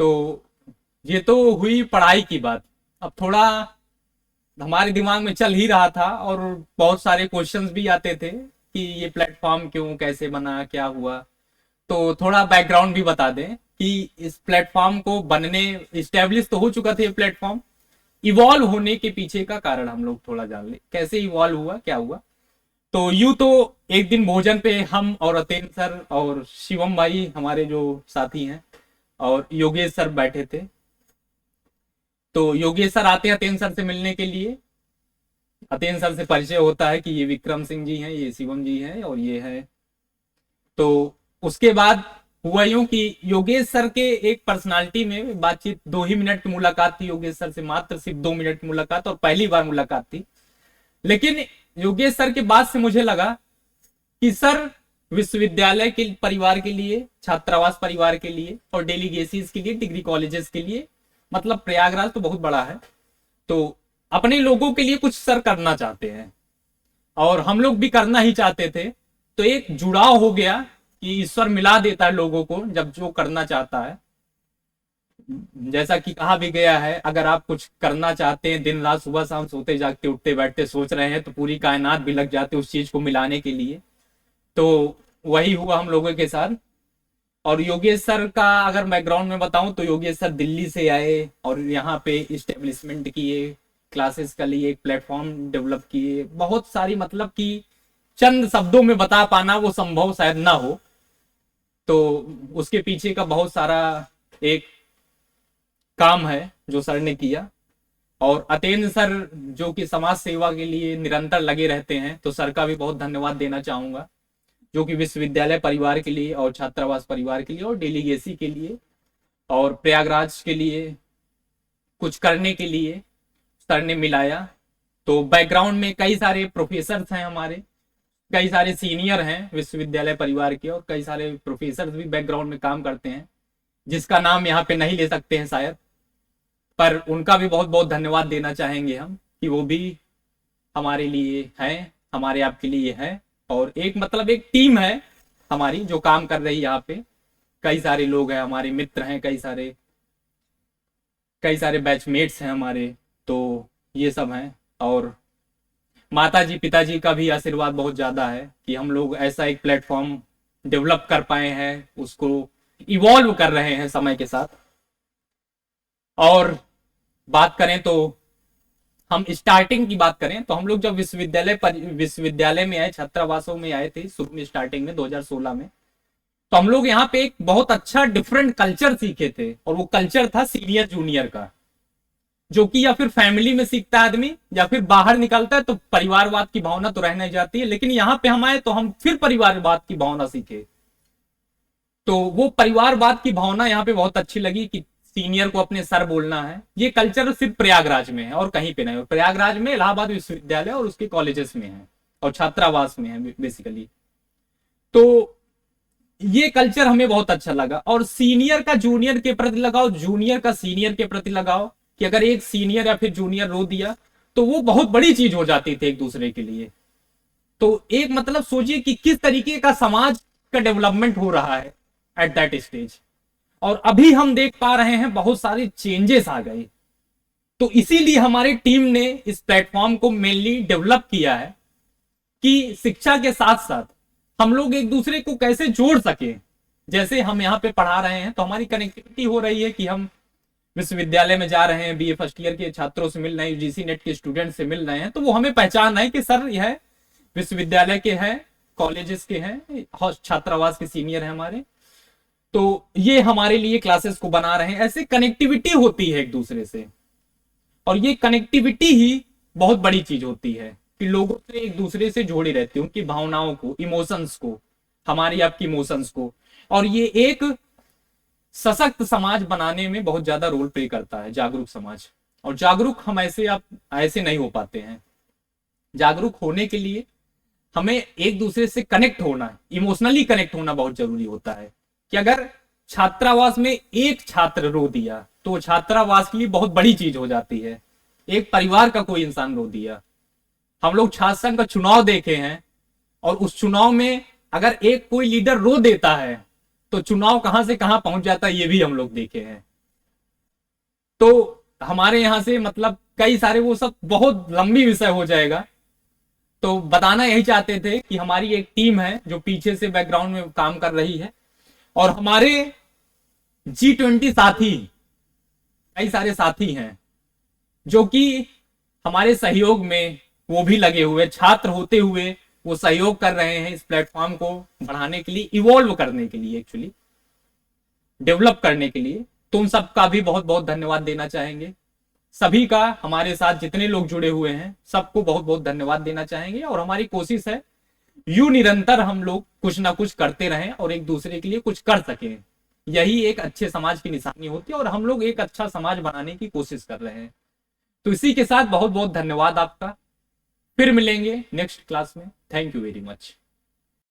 तो ये तो हुई पढ़ाई की बात। अब थोड़ा हमारे दिमाग में चल ही रहा था और बहुत सारे क्वेश्चंस भी आते थे कि ये प्लेटफॉर्म क्यों, कैसे बना, क्या हुआ। तो थोड़ा बैकग्राउंड भी बता दें कि इस प्लेटफॉर्म को बनने, इस्टेब्लिश तो हो चुका था ये प्लेटफॉर्म, इवॉल्व होने के पीछे का कारण हम लोग थोड़ा जान ले, कैसे इवॉल्व हुआ, क्या हुआ। तो यूं तो एक दिन भोजन पे हम और अतेन सर और शिवम भाई हमारे जो साथी हैं और योगेश सर बैठे थे। तो योगेश सर आते हैं अतेन सर से मिलने के लिए। अतेन सर से परिचय होता है कि ये विक्रम सिंह जी हैं, ये शिवम जी हैं और ये है। तो उसके बाद हुआ यूं कि योगेश सर के एक पर्सनालिटी में बातचीत, 2 ही मिनट की मुलाकात थी योगेश सर से, मात्र सिर्फ 2 मिनट की मुलाकात और पहली बार मुलाकात थी। लेकिन योगेश सर के बाद से मुझे लगा कि सर विश्वविद्यालय के परिवार के लिए, छात्रावास परिवार के लिए और डेलीगेसीज के लिए, डिग्री कॉलेजेस के लिए, मतलब प्रयागराज तो बहुत बड़ा है, तो अपने लोगों के लिए कुछ सर करना चाहते हैं और हम लोग भी करना ही चाहते थे। तो एक जुड़ाव हो गया कि ईश्वर मिला देता है लोगों को जब जो करना चाहता है। जैसा कि कहा भी गया है, अगर आप कुछ करना चाहते हैं, दिन रात सुबह शाम सोते जागते उठते बैठते सोच रहे हैं, तो पूरी कायनात भी लग जाती है उस चीज को मिलाने के लिए। तो वही हुआ हम लोगों के साथ। और योगेश सर का अगर बैकग्राउंड में बताऊं तो योगेश सर दिल्ली से आए और यहाँ पे इस्टेब्लिशमेंट किए, क्लासेस का लिए, एक प्लेटफॉर्म डेवलप किए, बहुत सारी, मतलब कि चंद शब्दों में बता पाना वो संभव शायद ना हो। तो उसके पीछे का बहुत सारा एक काम है जो सर ने किया। और अतेंद्र सर जो कि समाज सेवा के लिए निरंतर लगे रहते हैं, तो सर का भी बहुत धन्यवाद देना चाहूंगा, जो कि विश्वविद्यालय परिवार के लिए और छात्रावास परिवार के लिए और डेलीगेसी के लिए और प्रयागराज के लिए कुछ करने के लिए सर ने मिलाया। तो बैकग्राउंड में कई सारे प्रोफेसर हैं हमारे, कई सारे सीनियर हैं विश्वविद्यालय परिवार के और कई सारे प्रोफेसर भी बैकग्राउंड में काम करते हैं, जिसका नाम यहाँ पे नहीं ले सकते हैं शायद, पर उनका भी बहुत बहुत धन्यवाद देना चाहेंगे हम कि वो भी हमारे लिए हैं, हमारे आपके लिए है। और एक, मतलब एक टीम है हमारी जो काम कर रही है यहाँ पे। कई सारे लोग हैं, हमारे मित्र हैं, कई सारे बैचमेट्स हैं हमारे। तो ये सब हैं। और माता जी पिताजी का भी आशीर्वाद बहुत ज्यादा है कि हम लोग ऐसा एक प्लेटफॉर्म डेवलप कर पाए हैं, उसको इवॉल्व कर रहे हैं समय के साथ। और बात करें तो हम स्टार्टिंग की बात करें तो हम लोग जब विश्वविद्यालय में आए, छात्रावासों में आए थे शुरू में, स्टार्टिंग में 2016 में, तो हम लोग यहाँ पे एक बहुत अच्छा डिफरेंट कल्चर सीखे थे। और वो कल्चर था सीनियर जूनियर का, जो कि या फिर फैमिली में सीखता है आदमी या फिर बाहर निकलता है तो परिवारवाद की भावना तो रहने जाती है। लेकिन यहाँ पे हम आए तो हम फिर परिवारवाद की भावना सीखे। तो वो परिवारवाद की भावना यहाँ पे बहुत अच्छी लगी कि सीनियर को अपने सर बोलना है। ये कल्चर सिर्फ प्रयागराज में है और कहीं पे नहीं है। प्रयागराज में इलाहाबाद विश्वविद्यालय और उसके कॉलेजेस में है और छात्रावास में है बेसिकली। तो ये कल्चर हमें बहुत अच्छा लगा। और सीनियर का जूनियर के प्रति लगाओ, जूनियर का सीनियर के प्रति लगाओ, कि अगर एक सीनियर या फिर जूनियर रो दिया तो वो बहुत बड़ी चीज हो जाती थी एक दूसरे के लिए। तो एक, मतलब सोचिए कि किस तरीके का समाज का डेवलपमेंट हो रहा है एट दैट स्टेज। और अभी हम देख पा रहे हैं बहुत सारे चेंजेस आ गए। तो इसीलिए हमारी टीम ने इस प्लेटफॉर्म को मेनली डेवलप किया है कि शिक्षा के साथ साथ हम लोग एक दूसरे को कैसे जोड़ सके। जैसे हम यहाँ पे पढ़ा रहे हैं तो हमारी कनेक्टिविटी हो रही है कि हम विश्वविद्यालय में जा रहे हैं, बीए फर्स्ट ईयर के छात्रों से मिल रहे हैं, यूजीसी नेट के स्टूडेंट से मिल रहे हैं, तो वो हमें पहचान रहे हैं कि सर यह विश्वविद्यालय के हैं, कॉलेजेस के हैं, छात्रावास के सीनियर हैं हमारे। तो ये हमारे लिए क्लासेस को बना रहे हैं। ऐसे कनेक्टिविटी होती है एक दूसरे से, और ये कनेक्टिविटी ही बहुत बड़ी चीज होती है कि लोगों से एक दूसरे से जोड़े रहते हैं, उनकी भावनाओं को, इमोशंस को, हमारी आपकी इमोशंस को। और ये एक सशक्त समाज बनाने में बहुत ज्यादा रोल प्ले करता है, जागरूक समाज। और जागरूक हम ऐसे नहीं हो पाते हैं। जागरूक होने के लिए हमें एक दूसरे से कनेक्ट होना, इमोशनली कनेक्ट होना बहुत जरूरी होता है। कि अगर छात्रावास में एक छात्र रो दिया तो छात्रावास के लिए बहुत बड़ी चीज हो जाती है। एक परिवार का कोई इंसान रो दिया, हम लोग छात्र संघ का चुनाव देखे हैं, और उस चुनाव में अगर एक कोई लीडर रो देता है तो चुनाव कहां से कहां पहुंच जाता है, ये भी हम लोग देखे हैं। तो हमारे यहाँ से मतलब कई सारे, वो सब बहुत लंबी विषय हो जाएगा। तो बताना यही चाहते थे कि हमारी एक टीम है जो पीछे से बैकग्राउंड में काम कर रही है, और हमारे G20 साथी, कई सारे साथी हैं जो कि हमारे सहयोग में वो भी लगे हुए, छात्र होते हुए वो सहयोग कर रहे हैं इस प्लेटफॉर्म को बढ़ाने के लिए, इवॉल्व करने के लिए, एक्चुअली डेवलप करने के लिए। तो उन सबका भी बहुत बहुत धन्यवाद देना चाहेंगे। सभी का, हमारे साथ जितने लोग जुड़े हुए हैं सबको बहुत बहुत धन्यवाद देना चाहेंगे। और हमारी कोशिश है यूं निरंतर हम लोग कुछ ना कुछ करते रहें और एक दूसरे के लिए कुछ कर सकें। यही एक अच्छे समाज की निशानी होती है, और हम लोग एक अच्छा समाज बनाने की कोशिश कर रहे हैं। तो इसी के साथ बहुत बहुत धन्यवाद आपका। फिर मिलेंगे नेक्स्ट क्लास में। Thank you very much.